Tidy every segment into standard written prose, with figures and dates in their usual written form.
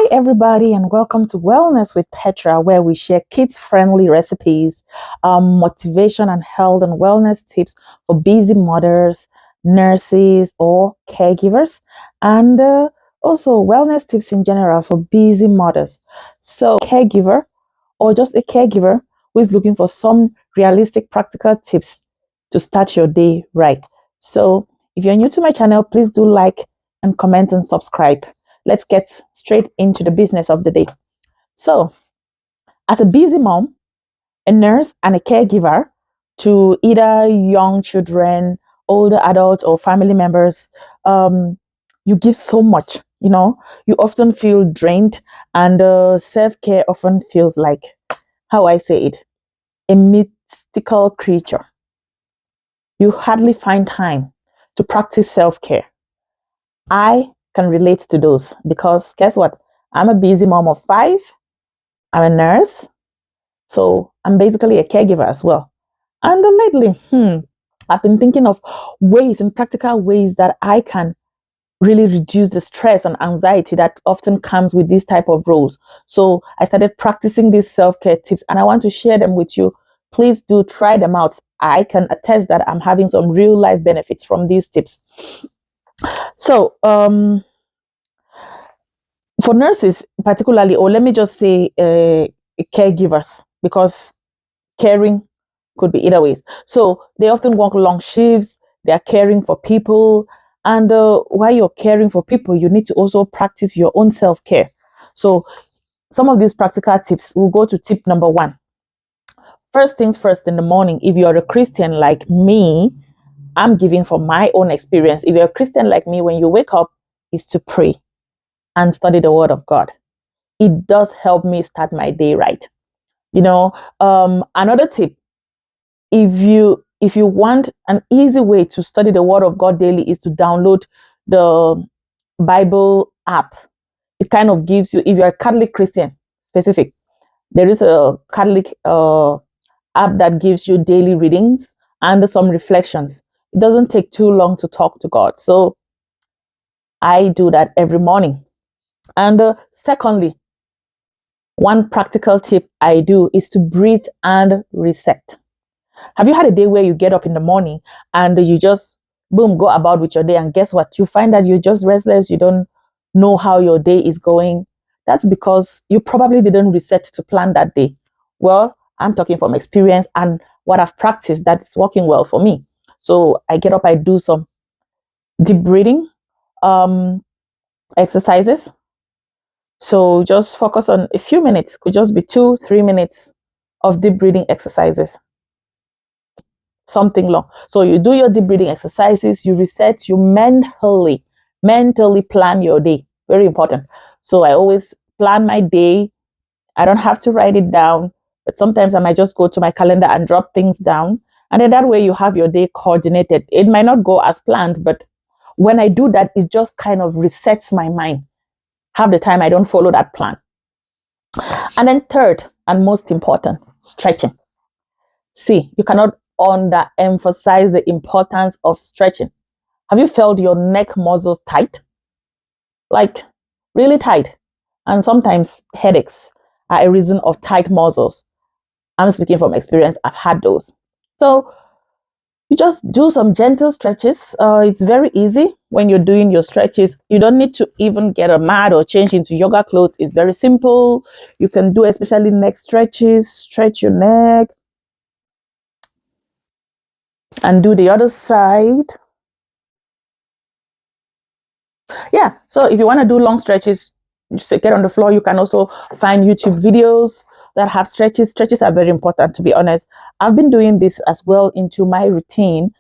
Hi, everybody, and welcome to Wellness with Petra, where we share kids friendly recipes, motivation and health and wellness tips for busy mothers, nurses, or caregivers, and also wellness tips in general for busy mothers. So, caregiver or just a caregiver who is looking for some realistic, practical tips to start your day right. So, if you're new to my channel, please do like and comment and subscribe. Let's get straight into the business of the day. So, as a busy mom, a nurse, and a caregiver to either young children, older adults, or family members, you give so much. You often feel drained, and self care often feels like, how I say it, a mystical creature. You hardly find time to practice self care. I can relate to those because guess what? I'm a busy mom of five. I'm a nurse, so I'm basically a caregiver as well. And lately, I've been thinking of ways and practical ways that I can really reduce the stress and anxiety that often comes with these type of roles. So I started practicing these self-care tips and I want to share them with you. Please do try them out. I can attest that I'm having some real life benefits from these tips. So, for nurses particularly, or let me just say caregivers, because caring could be either ways. So they often work long shifts, they are caring for people, and while you're caring for people, you need to also practice your own self-care. So some of these practical tips, we'll go to tip number one. First things first, in the morning, if you're a Christian like me, I'm giving from my own experience. If you're a Christian like me, when you wake up, is to pray and study the word of God. It does help me start my day right. Another tip, if you want an easy way to study the word of God daily, is to download the Bible app. It kind of gives you, if you're a Catholic Christian specific, there is a Catholic app that gives you daily readings and some reflections. It doesn't take too long to talk to God, so I do that every morning. And secondly, one practical tip I do is to breathe and reset. Have you had a day where you get up in the morning and you just, boom, go about with your day, and guess what? You find that you're just restless, you don't know how your day is going. That's because you probably didn't reset to plan that day. Well, I'm talking from experience and what I've practiced that is working well for me. So I get up, I do some deep breathing um, exercises. So just focus on a few minutes, could just be 2-3 minutes of deep breathing exercises, something long. So you do your deep breathing exercises, you reset, you mentally plan your day. Very important. So I always plan my day. I don't have to write it down, but sometimes I might just go to my calendar and drop things down. And then that way you have your day coordinated. It might not go as planned, but when I do that, it just kind of resets my mind. Half the time I don't follow that plan. And then third and most important, stretching. See, you cannot underemphasize the importance of stretching. Have you felt your neck muscles tight? Like really tight. And sometimes headaches are a reason of tight muscles. I'm speaking from experience, I've had those. So you just do some gentle stretches. It's very easy when you're doing your stretches. You don't need to even get a mat or change into yoga clothes. It's very simple. You can do especially neck stretches, stretch your neck, and do the other side. Yeah, so if you want to do long stretches, just get on the floor. You can also find YouTube videos that have stretches. Stretches are very important, to be honest. I've been doing this as well into my routine,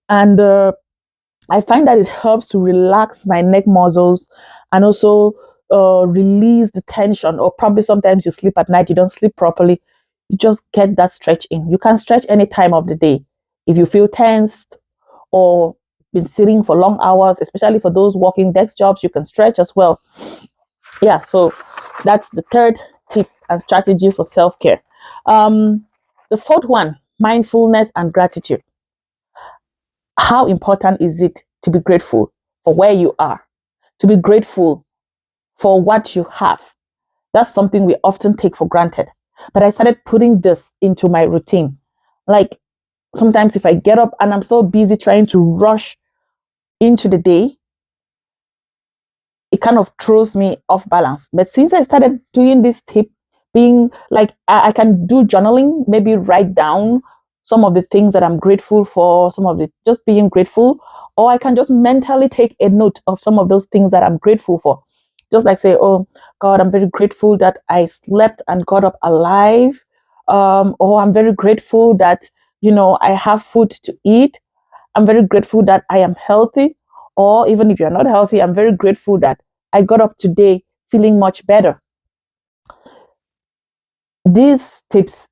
and I find that it helps to relax my neck muscles and also release the tension. Or probably sometimes you sleep at night, you don't sleep properly. You just get that stretch in. You can stretch any time of the day. If you feel tensed or been sitting for long hours, especially for those working desk jobs, you can stretch as well. Yeah, so that's the third tip and strategy for self-care. The fourth one, mindfulness and gratitude. How important is it to be grateful for where you are, to be grateful for what you have. That's something we often take for granted. But I started putting this into my routine. Like sometimes if I get up and I'm so busy trying to rush into the day, it kind of throws me off balance. But since I started doing this tip, being like I can do journaling, maybe write down some of the things that I'm grateful for, some of the just being grateful, or I can just mentally take a note of some of those things that I'm grateful for. Just like say, oh God, I'm very grateful that I slept and got up alive. Or I'm very grateful that I have food to eat. I'm very grateful that I am healthy. Or even if you're not healthy, I'm very grateful that I got up today feeling much better. These tips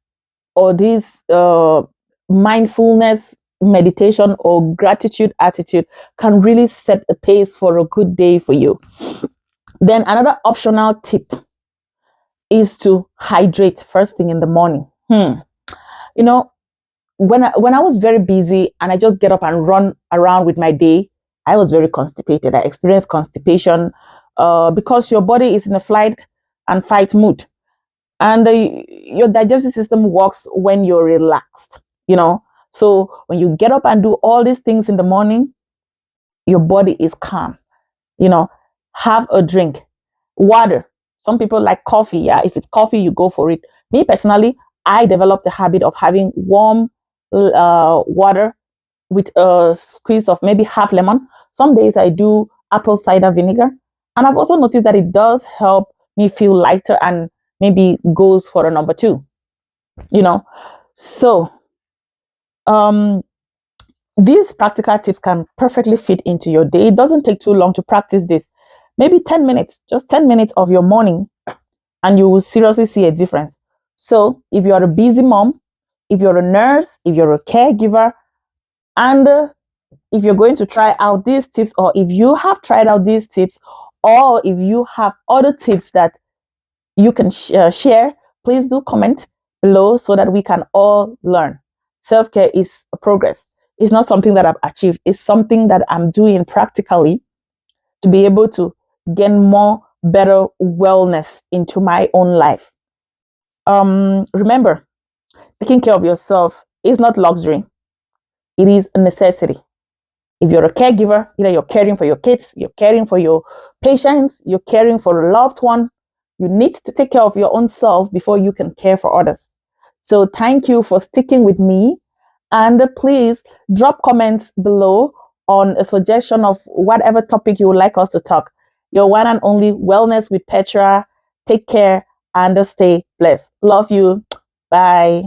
or these mindfulness meditation or gratitude attitude can really set the pace for a good day for you. Then another optional tip is to hydrate first thing in the morning. You know, when I was very busy and I just get up and run around with my day, I was very constipated. I experienced constipation because your body is in a flight and fight mood, and your digestive system works when you're relaxed. You know, so when you get up and do all these things in the morning, your body is calm. You know, have a drink, water. Some people like coffee. Yeah, if it's coffee, you go for it. Me personally, I developed the habit of having warm water with a squeeze of maybe half lemon. Some days I do apple cider vinegar. And I've also noticed that it does help me feel lighter and maybe goes for a number two, you know. So um, these practical tips can perfectly fit into your day. It doesn't take too long to practice this. Maybe 10 minutes, just 10 minutes of your morning, and you will seriously see a difference. So if you're a busy mom, if you're a nurse, if you're a caregiver, and if you're going to try out these tips, or if you have tried out these tips, or if you have other tips that you can share, please do comment below so that we can all learn. Self-care is a progress. It's not something that I've achieved. It's something that I'm doing practically to be able to gain more better wellness into my own life. Remember, taking care of yourself is not luxury. It is a necessity. If you're a caregiver, either you're caring for your kids, you're caring for your patients, you're caring for a loved one, you need to take care of your own self before you can care for others. So thank you for sticking with me. And please drop comments below on a suggestion of whatever topic you would like us to talk. Your one and only Wellness with Petra. Take care and stay blessed. Love you. Bye.